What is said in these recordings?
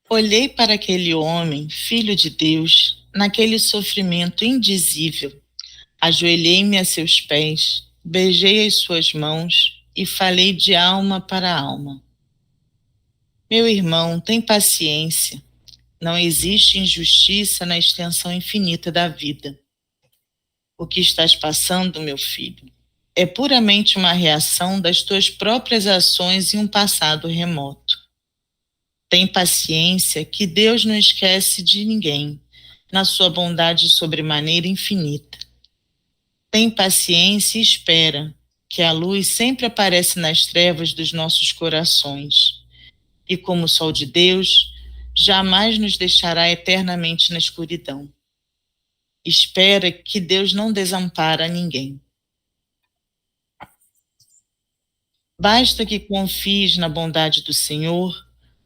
Olhei para aquele homem, filho de Deus, naquele sofrimento indizível. Ajoelhei-me a seus pés, beijei as suas mãos e falei de alma para alma. Meu irmão, tem paciência. Não existe injustiça na extensão infinita da vida. O que estás passando, meu filho, é puramente uma reação das tuas próprias ações em um passado remoto. Tem paciência, que Deus não esquece de ninguém, na sua bondade sobremaneira infinita. Tem paciência e espera, que a luz sempre aparece nas trevas dos nossos corações. E como o sol de Deus, jamais nos deixará eternamente na escuridão. Espera, que Deus não desampara ninguém. Basta que confies na bondade do Senhor,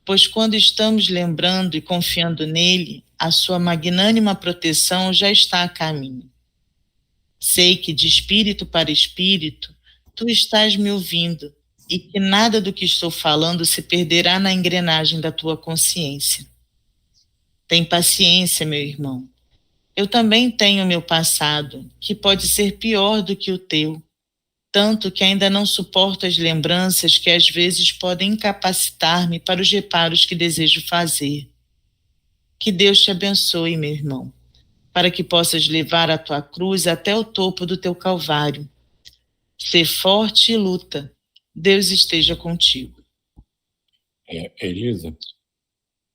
pois quando estamos lembrando e confiando nele, a sua magnânima proteção já está a caminho. Sei que de espírito para espírito, tu estás me ouvindo e que nada do que estou falando se perderá na engrenagem da tua consciência. Tem paciência, meu irmão. Eu também tenho meu passado, que pode ser pior do que o teu, tanto que ainda não suporto as lembranças que às vezes podem incapacitar-me para os reparos que desejo fazer. Que Deus te abençoe, meu irmão, para que possas levar a tua cruz até o topo do teu calvário. Ser forte e luta. Deus esteja contigo. Elisa,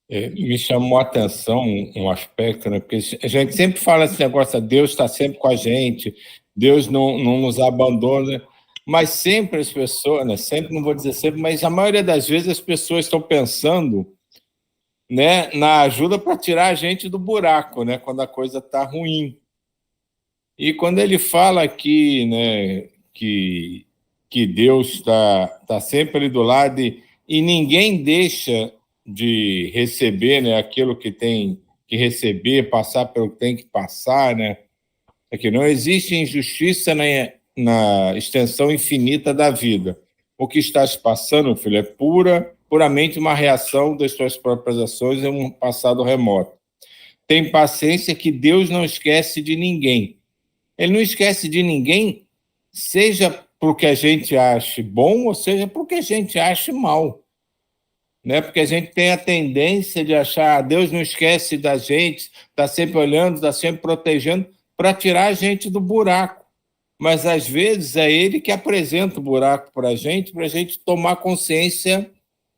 me chamou a atenção um aspecto, né? Porque a gente sempre fala esse negócio, Deus está sempre com a gente, Deus não nos abandona, mas sempre as pessoas, né? Sempre, não vou dizer sempre, mas a maioria das vezes as pessoas estão pensando, né, na ajuda para tirar a gente do buraco, né, quando a coisa está ruim. E quando ele fala aqui, né, que Deus está sempre ali do lado e ninguém deixa de receber, né, aquilo que tem que receber, passar pelo que tem que passar, né? É que não existe injustiça na extensão infinita da vida. O que estás passando, filho, é puramente uma reação das tuas próprias ações em um passado remoto. Tem paciência, que Deus não esquece de ninguém. Ele não esquece de ninguém, seja porque a gente ache bom, ou seja porque a gente ache mal. Né? Porque a gente tem a tendência de achar, Deus não esquece da gente, está sempre olhando, está sempre protegendo, para tirar a gente do buraco. Mas às vezes é ele que apresenta o buraco para a gente tomar consciência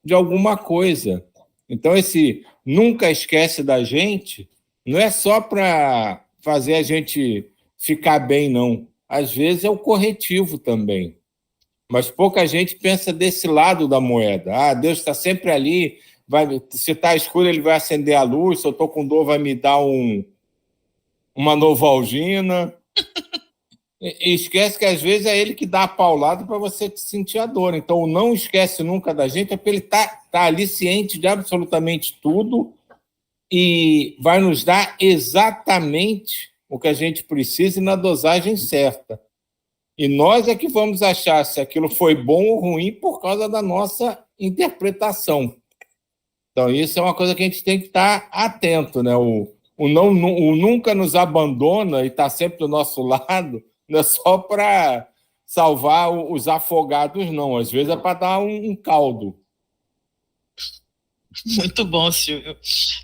de alguma coisa. Então, esse nunca esquece da gente não é só para fazer a gente ficar bem, não. Às vezes é o corretivo também. Mas pouca gente pensa desse lado da moeda. Ah, Deus está sempre ali, se está escuro, ele vai acender a luz, se eu estou com dor, vai me dar uma Novalgina. E esquece que às vezes é ele que dá a paulada para você sentir a dor. Então, não esquece nunca da gente, é porque ele está ali ciente de absolutamente tudo e vai nos dar exatamente o que a gente precisa e na dosagem certa. E nós é que vamos achar se aquilo foi bom ou ruim por causa da nossa interpretação. Então, isso é uma coisa que a gente tem que estar atento, né? O nunca nos abandona e está sempre do nosso lado, não é só para salvar os afogados, não. Às vezes é para dar um caldo. Muito bom, Silvio.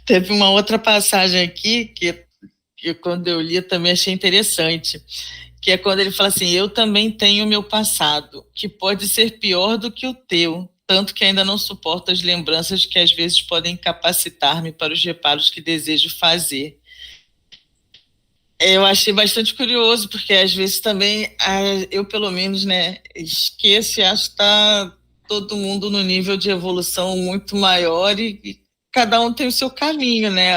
Teve uma outra passagem aqui que quando eu li também achei interessante, que é quando ele fala assim: eu também tenho meu passado, que pode ser pior do que o teu, tanto que ainda não suporto as lembranças que às vezes podem incapacitar-me para os reparos que desejo fazer. Eu achei bastante curioso, porque às vezes também, eu pelo menos, né, esqueço e acho que está todo mundo no nível de evolução muito maior e cada um tem o seu caminho, né?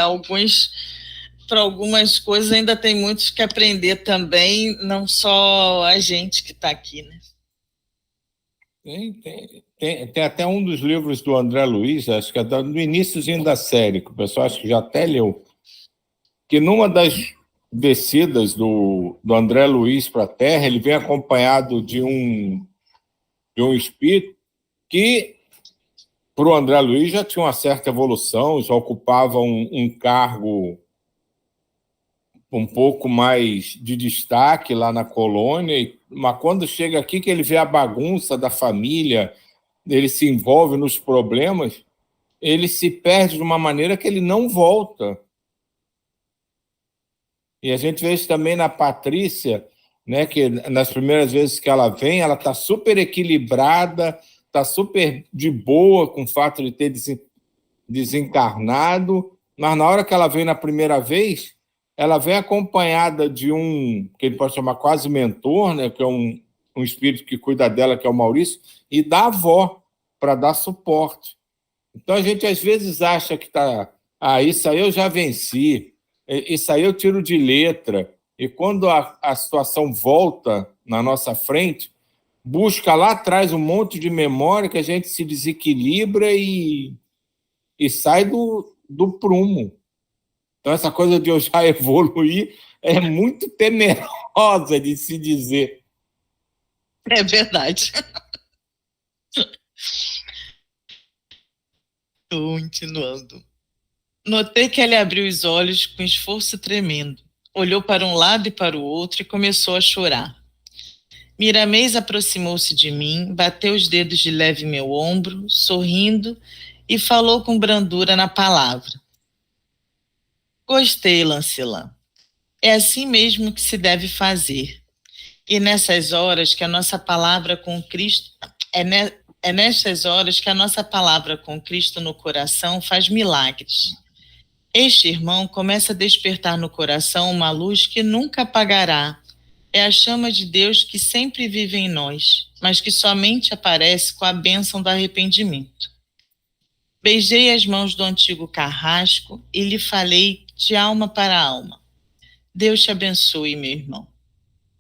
Para algumas coisas ainda tem muitos que aprender também, não só a gente que está aqui, né? Tem até um dos livros do André Luiz, acho que é do iníciozinho da série, que o pessoal acho que já até leu, que numa das descidas do André Luiz para a Terra, ele vem acompanhado de um espírito que para o André Luiz já tinha uma certa evolução, já ocupava um cargo um pouco mais de destaque lá na colônia, mas quando chega aqui que ele vê a bagunça da família, ele se envolve nos problemas, ele se perde de uma maneira que ele não volta. E a gente vê isso também na Patrícia, né, que nas primeiras vezes que ela vem, ela está super equilibrada, está super de boa com o fato de ter desencarnado, mas na hora que ela vem na primeira vez, ela vem acompanhada de que ele pode chamar quase mentor, né, que é um espírito que cuida dela, que é o Maurício, e da avó, para dar suporte. Então a gente às vezes acha que isso aí eu já venci, isso aí eu tiro de letra, e quando a situação volta na nossa frente, busca lá atrás um monte de memória que a gente se desequilibra e sai do prumo. Então, essa coisa de eu já evoluir é muito temerosa de se dizer. É verdade. Continuando. Notei que ele abriu os olhos com esforço tremendo. Olhou para um lado e para o outro e começou a chorar. Miramês aproximou-se de mim, bateu os dedos de leve em meu ombro, sorrindo, e falou com brandura na palavra. Gostei, Lancelã. É assim mesmo que se deve fazer. E nessas horas que a nossa palavra com Cristo é nessas horas que a nossa palavra com Cristo no coração faz milagres. Este irmão começa a despertar no coração uma luz que nunca apagará. É a chama de Deus que sempre vive em nós, mas que somente aparece com a bênção do arrependimento. Beijei as mãos do antigo carrasco e lhe falei de alma para alma. Deus te abençoe, meu irmão.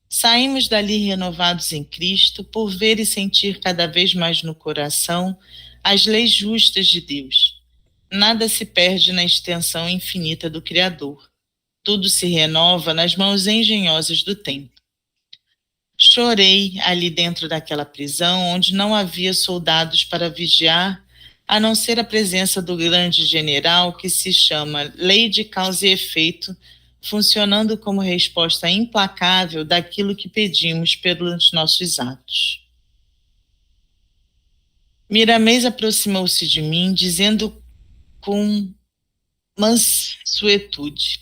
Saímos dali renovados em Cristo por ver e sentir cada vez mais no coração as leis justas de Deus. Nada se perde na extensão infinita do Criador. Tudo se renova nas mãos engenhosas do tempo. Chorei ali dentro daquela prisão onde não havia soldados para vigiar, a não ser a presença do grande general que se chama Lei de Causa e Efeito, funcionando como resposta implacável daquilo que pedimos pelos nossos atos. Miramês aproximou-se de mim, dizendo com mansuetude: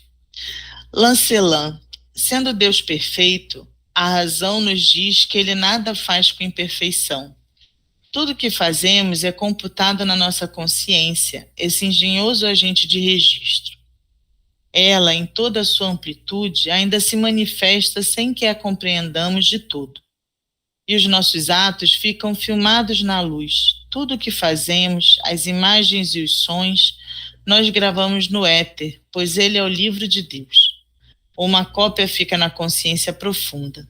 Lancelã, sendo Deus perfeito, a razão nos diz que ele nada faz com imperfeição. Tudo que fazemos é computado na nossa consciência, esse engenhoso agente de registro. Ela, em toda a sua amplitude, ainda se manifesta sem que a compreendamos de todo. E os nossos atos ficam filmados na luz. Tudo o que fazemos, as imagens e os sons, nós gravamos no éter, pois ele é o livro de Deus. Uma cópia fica na consciência profunda.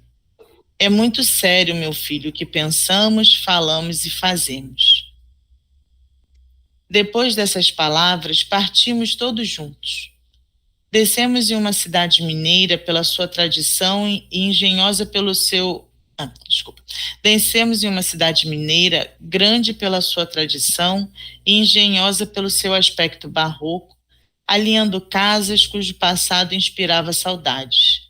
É muito sério, meu filho, o que pensamos, falamos e fazemos. Depois dessas palavras, partimos todos juntos. Descemos em uma cidade mineira pela sua tradição e engenhosa pelo seu... Descemos em uma cidade mineira grande pela sua tradição e engenhosa pelo seu aspecto barroco, alinhando casas cujo passado inspirava saudades.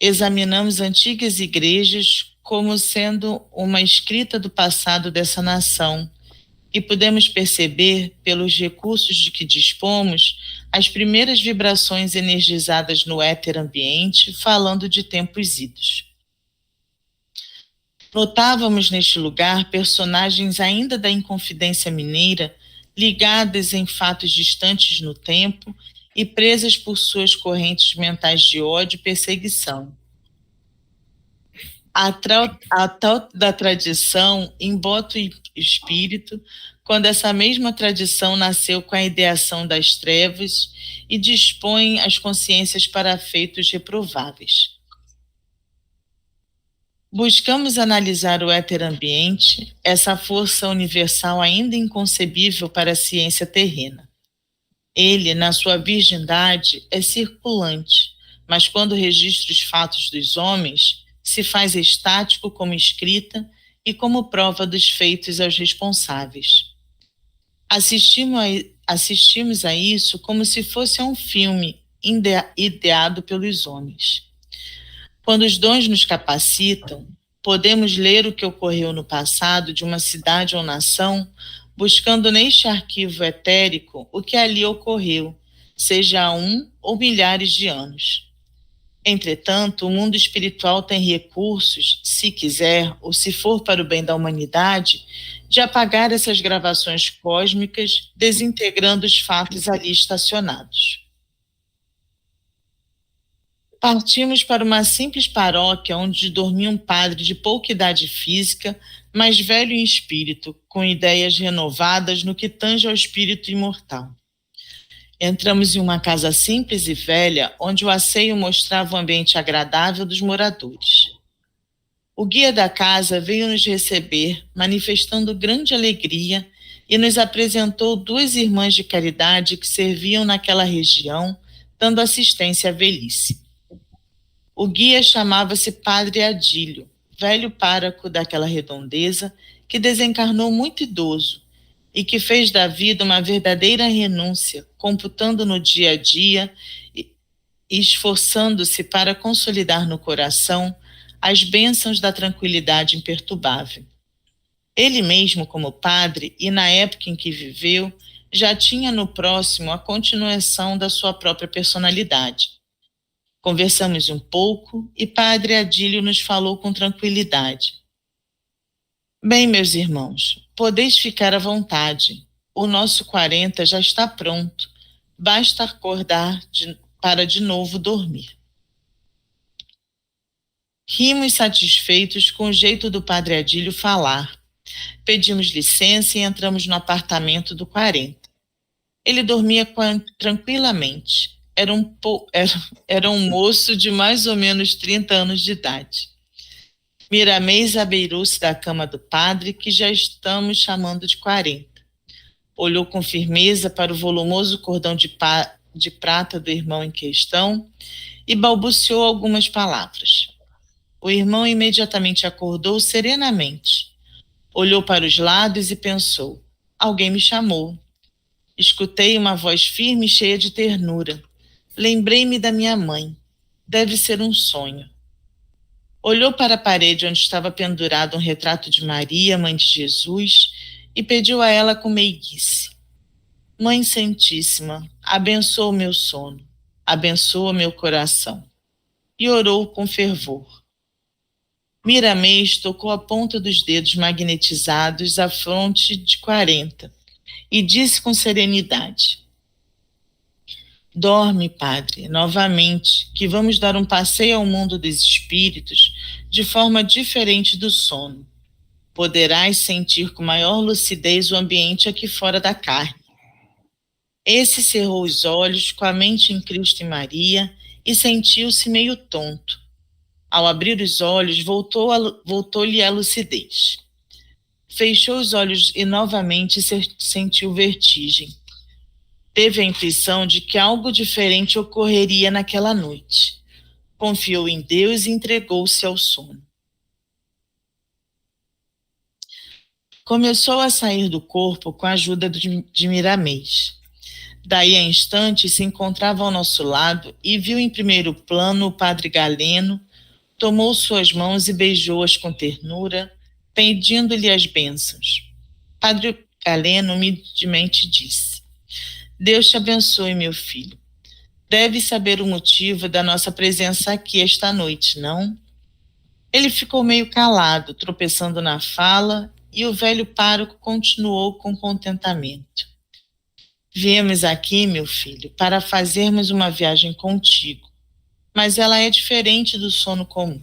Examinamos antigas igrejas como sendo uma escrita do passado dessa nação e podemos perceber, pelos recursos de que dispomos, as primeiras vibrações energizadas no éter ambiente, falando de tempos idos. Notávamos neste lugar personagens ainda da Inconfidência Mineira, ligadas em fatos distantes no tempo e presas por suas correntes mentais de ódio e perseguição. A tal da tradição embota o espírito, quando essa mesma tradição nasceu com a ideação das trevas e dispõe as consciências para feitos reprováveis. Buscamos analisar o éter ambiente, essa força universal ainda inconcebível para a ciência terrena. Ele, na sua virgindade, é circulante, mas quando registra os fatos dos homens, se faz estático como escrita e como prova dos feitos aos responsáveis. Assistimos a isso como se fosse um filme ideado pelos homens. Quando os dons nos capacitam, podemos ler o que ocorreu no passado de uma cidade ou nação, buscando neste arquivo etérico o que ali ocorreu, seja há 1 ou milhares de anos. Entretanto, o mundo espiritual tem recursos, se quiser, ou se for para o bem da humanidade, de apagar essas gravações cósmicas, desintegrando os fatos ali estacionados. Partimos para uma simples paróquia onde dormia um padre de pouca idade física, mas velho em espírito, com ideias renovadas no que tange ao espírito imortal. Entramos em uma casa simples e velha, onde o asseio mostrava o ambiente agradável dos moradores. O guia da casa veio nos receber, manifestando grande alegria, e nos apresentou 2 irmãs de caridade que serviam naquela região, dando assistência à velhice. O guia chamava-se Padre Adílio, velho pároco daquela redondeza, que desencarnou muito idoso e que fez da vida uma verdadeira renúncia, computando no dia a dia e esforçando-se para consolidar no coração as bênçãos da tranquilidade imperturbável. Ele mesmo, como padre, e na época em que viveu, já tinha no próximo a continuação da sua própria personalidade. Conversamos um pouco e Padre Adílio nos falou com tranquilidade. Bem, meus irmãos, podeis ficar à vontade. O nosso 40 já está pronto. Basta acordar para de novo dormir. Rimos satisfeitos com o jeito do Padre Adílio falar. Pedimos licença e entramos no apartamento do 40. Ele dormia tranquilamente. Era um moço de mais ou menos 30 anos de idade. Miramês abeirou-se da cama do padre, que já estamos chamando de 40. Olhou com firmeza para o volumoso cordão de prata do irmão em questão e balbuciou algumas palavras. O irmão imediatamente acordou serenamente. Olhou para os lados e pensou: alguém me chamou. Escutei uma voz firme e cheia de ternura. Lembrei-me da minha mãe. Deve ser um sonho. Olhou para a parede onde estava pendurado um retrato de Maria, mãe de Jesus, e pediu a ela com meiguice: Mãe Santíssima, abençoa o meu sono, abençoa meu coração. E orou com fervor. Miramês tocou a ponta dos dedos magnetizados à fronte de 40 e disse com serenidade: Dorme, Padre, novamente, que vamos dar um passeio ao mundo dos espíritos de forma diferente do sono. Poderás sentir com maior lucidez o ambiente aqui fora da carne. Esse cerrou os olhos com a mente em Cristo e Maria e sentiu-se meio tonto. Ao abrir os olhos, voltou-lhe a lucidez. Fechou os olhos e novamente sentiu vertigem. Teve a intuição de que algo diferente ocorreria naquela noite. Confiou em Deus e entregou-se ao sono. Começou a sair do corpo com a ajuda de Miramês. Daí a instante se encontrava ao nosso lado e viu em primeiro plano o Padre Galeno, tomou suas mãos e beijou-as com ternura, pedindo-lhe as bênçãos. Padre Galeno humildemente disse: Deus te abençoe, meu filho. Deve saber o motivo da nossa presença aqui esta noite, não? Ele ficou meio calado, tropeçando na fala, e o velho pároco continuou com contentamento. Viemos aqui, meu filho, para fazermos uma viagem contigo, mas ela é diferente do sono comum.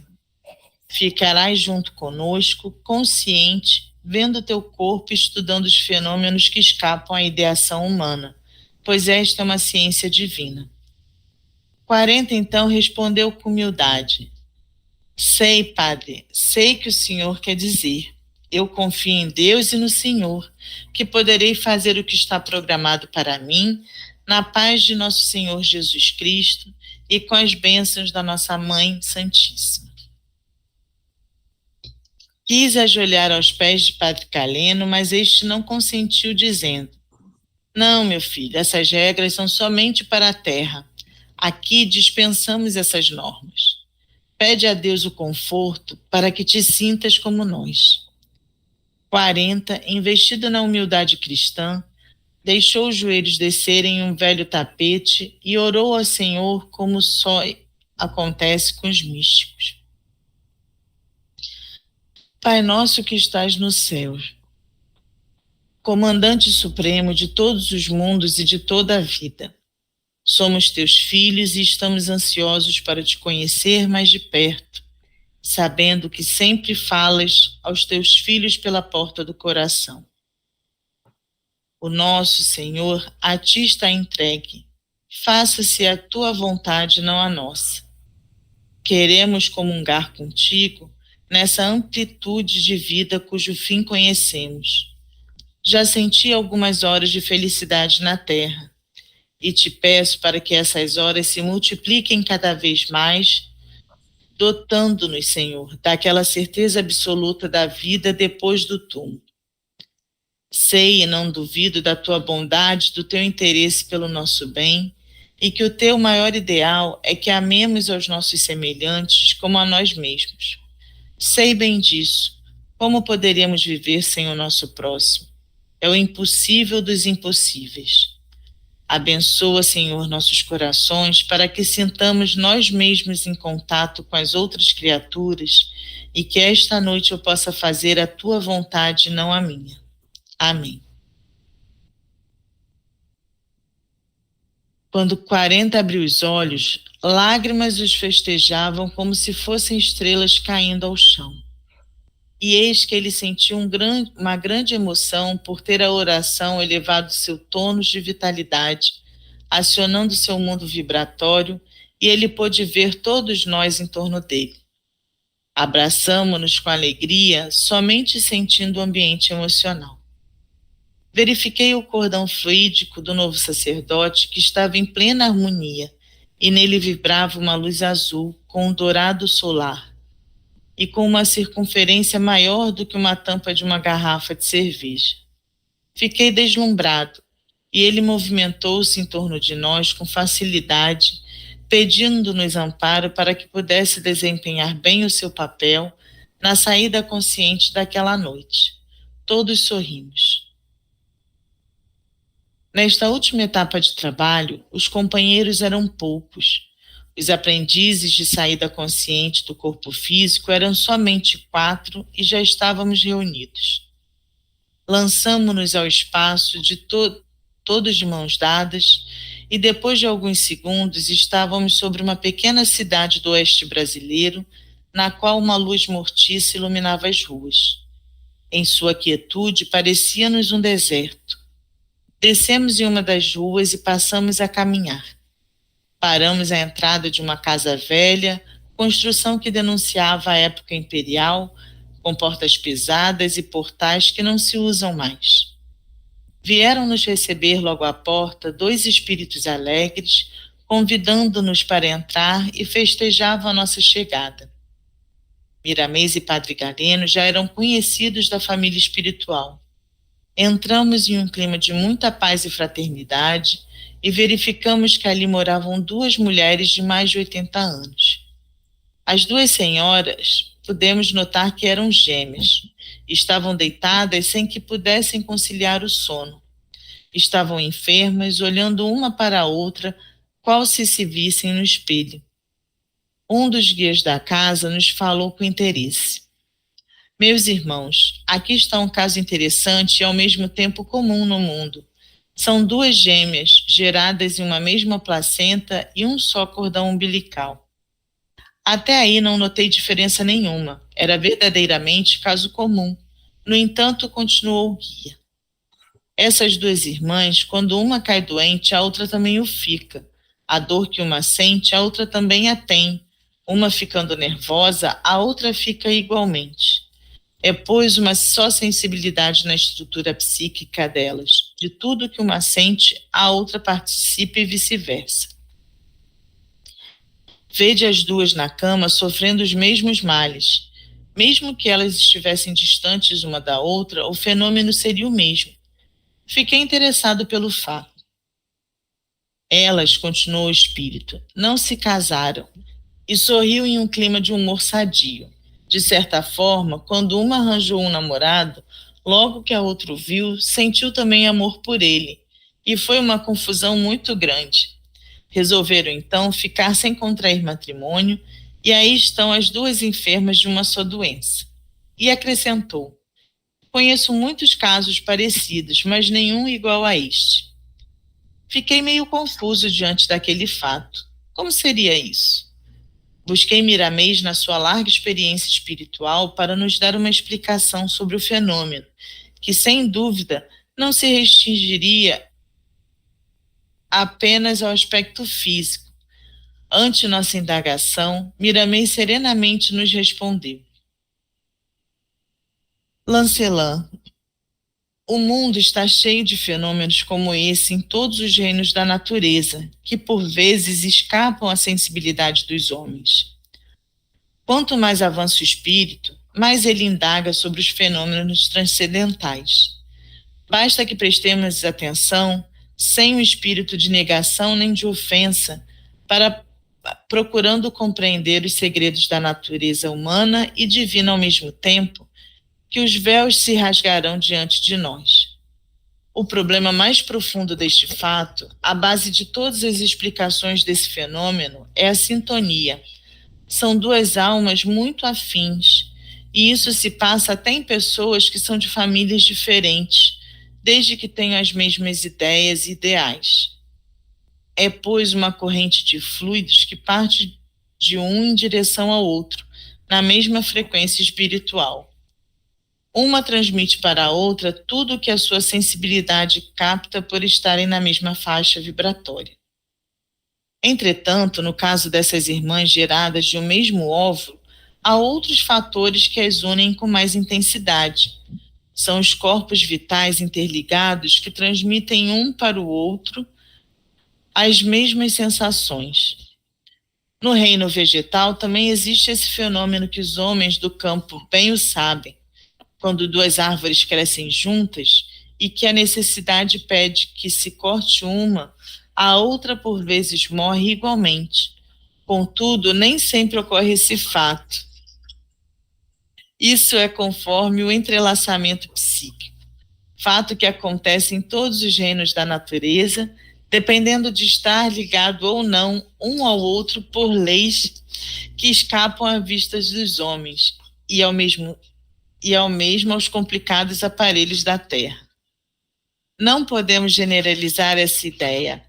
Ficarás junto conosco, consciente, vendo teu corpo e estudando os fenômenos que escapam à ideação humana, pois esta é uma ciência divina. 40 então respondeu com humildade: Sei, Padre, sei que o Senhor quer dizer. Eu confio em Deus e no Senhor, que poderei fazer o que está programado para mim, na paz de nosso Senhor Jesus Cristo e com as bênçãos da nossa Mãe Santíssima. Quis ajoelhar aos pés de Padre Galeno, mas este não consentiu, dizendo: Não, meu filho, essas regras são somente para a terra. Aqui dispensamos essas normas. Pede a Deus o conforto para que te sintas como nós. 40, investido na humildade cristã, deixou os joelhos descerem em um velho tapete e orou ao Senhor como só acontece com os místicos. Pai nosso que estás no céu, comandante supremo de todos os mundos e de toda a vida, somos teus filhos e estamos ansiosos para te conhecer mais de perto, sabendo que sempre falas aos teus filhos pela porta do coração. O nosso Senhor a ti está entregue. Faça-se a tua vontade, não a nossa. Queremos comungar contigo nessa amplitude de vida cujo fim conhecemos. Já senti algumas horas de felicidade na terra e te peço para que essas horas se multipliquem cada vez mais, dotando-nos, Senhor, daquela certeza absoluta da vida depois do túmulo. Sei e não duvido da tua bondade, do teu interesse pelo nosso bem, e que o teu maior ideal é que amemos aos nossos semelhantes como a nós mesmos. Sei bem disso. Como poderíamos viver sem o nosso próximo? É o impossível dos impossíveis. Abençoa, Senhor, nossos corações para que sintamos nós mesmos em contato com as outras criaturas e que esta noite eu possa fazer a tua vontade, não a minha. Amém. Quando 40 abriu os olhos, lágrimas os festejavam como se fossem estrelas caindo ao chão. E eis que ele sentiu uma grande emoção por ter a oração elevado seu tônus de vitalidade, acionando seu mundo vibratório, e ele pôde ver todos nós em torno dele. Abraçamo-nos com alegria, somente sentindo o ambiente emocional. Verifiquei o cordão fluídico do novo sacerdote que estava em plena harmonia, e nele vibrava uma luz azul com um dourado solar, e com uma circunferência maior do que uma tampa de uma garrafa de cerveja. Fiquei deslumbrado, e ele movimentou-se em torno de nós com facilidade, pedindo-nos amparo para que pudesse desempenhar bem o seu papel na saída consciente daquela noite. Todos sorrimos. Nesta última etapa de trabalho, os companheiros eram poucos. Os aprendizes de saída consciente do corpo físico eram somente 4 e já estávamos reunidos. Lançamo-nos ao espaço todos de mãos dadas e depois de alguns segundos estávamos sobre uma pequena cidade do oeste brasileiro, na qual uma luz mortiça iluminava as ruas. Em sua quietude parecia-nos um deserto. Descemos em uma das ruas e passamos a caminhar. Paramos à entrada de uma casa velha, construção que denunciava a época imperial, com portas pesadas e portais que não se usam mais. Vieram nos receber logo à porta 2 espíritos alegres, convidando-nos para entrar e festejavam a nossa chegada. Miramês e Padre Galeno já eram conhecidos da família espiritual. Entramos em um clima de muita paz e fraternidade e verificamos que ali moravam 2 mulheres de mais de 80 anos. As 2 senhoras pudemos notar que eram gêmeas. Estavam deitadas sem que pudessem conciliar o sono. Estavam enfermas, olhando uma para a outra, qual se vissem no espelho. Um dos guias da casa nos falou com interesse. Meus irmãos, aqui está um caso interessante e ao mesmo tempo comum no mundo. São 2 gêmeas, geradas em uma mesma placenta e um só cordão umbilical. Até aí não notei diferença nenhuma. Era verdadeiramente caso comum. No entanto, continuou o guia. Essas 2 irmãs, quando uma cai doente, a outra também o fica. A dor que uma sente, a outra também a tem. Uma ficando nervosa, a outra fica igualmente. É, pois, uma só sensibilidade na estrutura psíquica delas. De tudo que uma sente, a outra participa e vice-versa. Vede as 2 na cama sofrendo os mesmos males. Mesmo que elas estivessem distantes uma da outra, o fenômeno seria o mesmo. Fiquei interessado pelo fato. Elas, continuou o espírito, não se casaram, e sorriu em um clima de humor sadio. De certa forma, quando uma arranjou um namorado, logo que a outra o viu, sentiu também amor por ele, e foi uma confusão muito grande. Resolveram então ficar sem contrair matrimônio, e aí estão as duas enfermas de uma só doença. E acrescentou: conheço muitos casos parecidos, mas nenhum igual a este. Fiquei meio confuso diante daquele fato. Como seria isso? Busquei Miramês na sua larga experiência espiritual para nos dar uma explicação sobre o fenômeno, que, sem dúvida, não se restringiria apenas ao aspecto físico. Ante nossa indagação, Miramês serenamente nos respondeu: Lancelin, o mundo está cheio de fenômenos como esse em todos os reinos da natureza, que por vezes escapam à sensibilidade dos homens. Quanto mais avança o espírito, mais ele indaga sobre os fenômenos transcendentais. Basta que prestemos atenção, sem o espírito de negação nem de ofensa, para procurando compreender os segredos da natureza humana e divina ao mesmo tempo, que os véus se rasgarão diante de nós. O problema mais profundo deste fato, a base de todas as explicações desse fenômeno, é a sintonia. São duas almas muito afins, e isso se passa até em pessoas que são de famílias diferentes, desde que tenham as mesmas ideias e ideais. É, pois, uma corrente de fluidos que parte de um em direção ao outro, na mesma frequência espiritual. Uma transmite para a outra tudo o que a sua sensibilidade capta por estarem na mesma faixa vibratória. Entretanto, no caso dessas irmãs geradas de um mesmo óvulo, há outros fatores que as unem com mais intensidade. São os corpos vitais interligados que transmitem um para o outro as mesmas sensações. No reino vegetal também existe esse fenômeno que os homens do campo bem o sabem. Quando duas árvores crescem juntas e que a necessidade pede que se corte uma, a outra por vezes morre igualmente. Contudo, nem sempre ocorre esse fato. Isso é conforme o entrelaçamento psíquico, fato que acontece em todos os reinos da natureza, dependendo de estar ligado ou não um ao outro por leis que escapam à vista dos homens e ao mesmo aos complicados aparelhos da Terra. Não podemos generalizar essa ideia,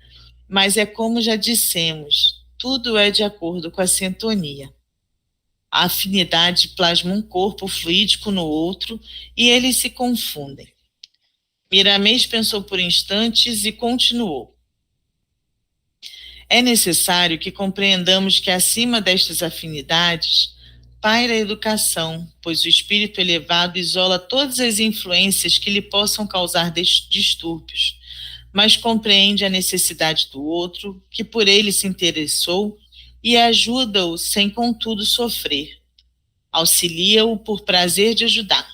mas é como já dissemos, tudo é de acordo com a sintonia. A afinidade plasma um corpo fluídico no outro e eles se confundem. Miramês pensou por instantes e continuou. É necessário que compreendamos que acima destas afinidades paira a educação, pois o espírito elevado isola todas as influências que lhe possam causar distúrbios, mas compreende a necessidade do outro, que por ele se interessou, e ajuda-o sem contudo sofrer. Auxilia-o por prazer de ajudar.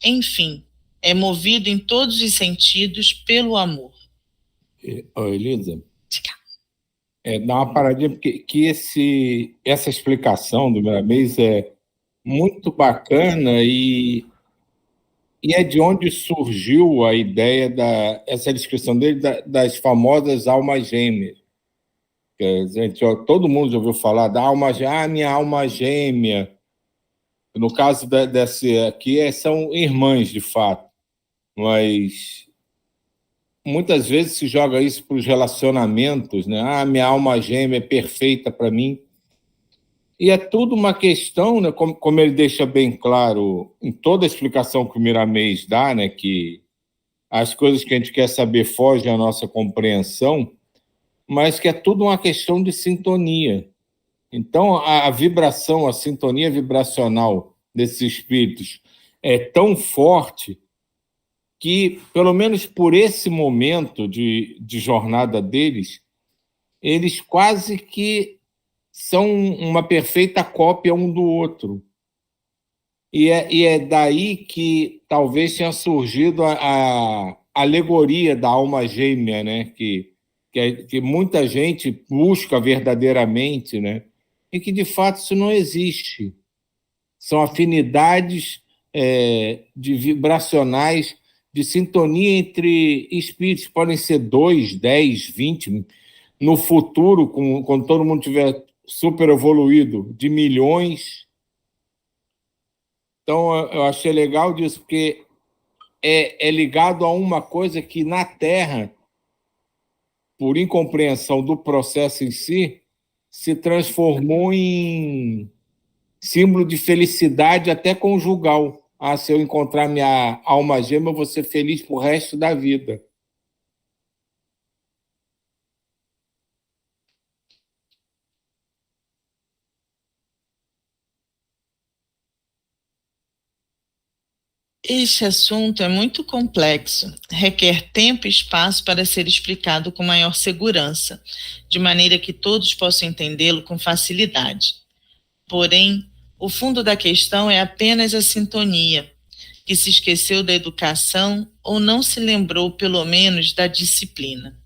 Enfim, é movido em todos os sentidos pelo amor. Elisa, dá uma paradinha, porque essa explicação do Miramês é muito bacana e é de onde surgiu a ideia essa descrição dele das famosas almas gêmeas. Todo mundo já ouviu falar da alma gêmea, minha alma gêmea. No caso desse aqui, são irmãs, de fato, mas muitas vezes se joga isso para os relacionamentos, né? Minha alma gêmea é perfeita para mim. E é tudo uma questão, né? Como ele deixa bem claro em toda a explicação que o Miramês dá, né? Que as coisas que a gente quer saber fogem à nossa compreensão, mas que é tudo uma questão de sintonia. Então, a vibração, a sintonia vibracional desses espíritos é tão forte que, pelo menos por esse momento de jornada deles, eles quase que são uma perfeita cópia um do outro. E é daí que talvez tenha surgido a alegoria da alma gêmea, né? Que muita gente busca verdadeiramente, né? E que, de fato, isso não existe. São afinidades vibracionais, de sintonia entre espíritos. Podem ser 2, 10, 20. No futuro, quando todo mundo tiver super evoluído, de milhões. Então, eu achei legal disso, porque é ligado a uma coisa que, na Terra, por incompreensão do processo em si, se transformou em símbolo de felicidade até conjugal. Ah, se eu encontrar minha alma gêmea, eu vou ser feliz pro resto da vida. Este assunto é muito complexo, requer tempo e espaço para ser explicado com maior segurança, de maneira que todos possam entendê-lo com facilidade. Porém, o fundo da questão é apenas a sintonia, que se esqueceu da educação ou não se lembrou, pelo menos, da disciplina.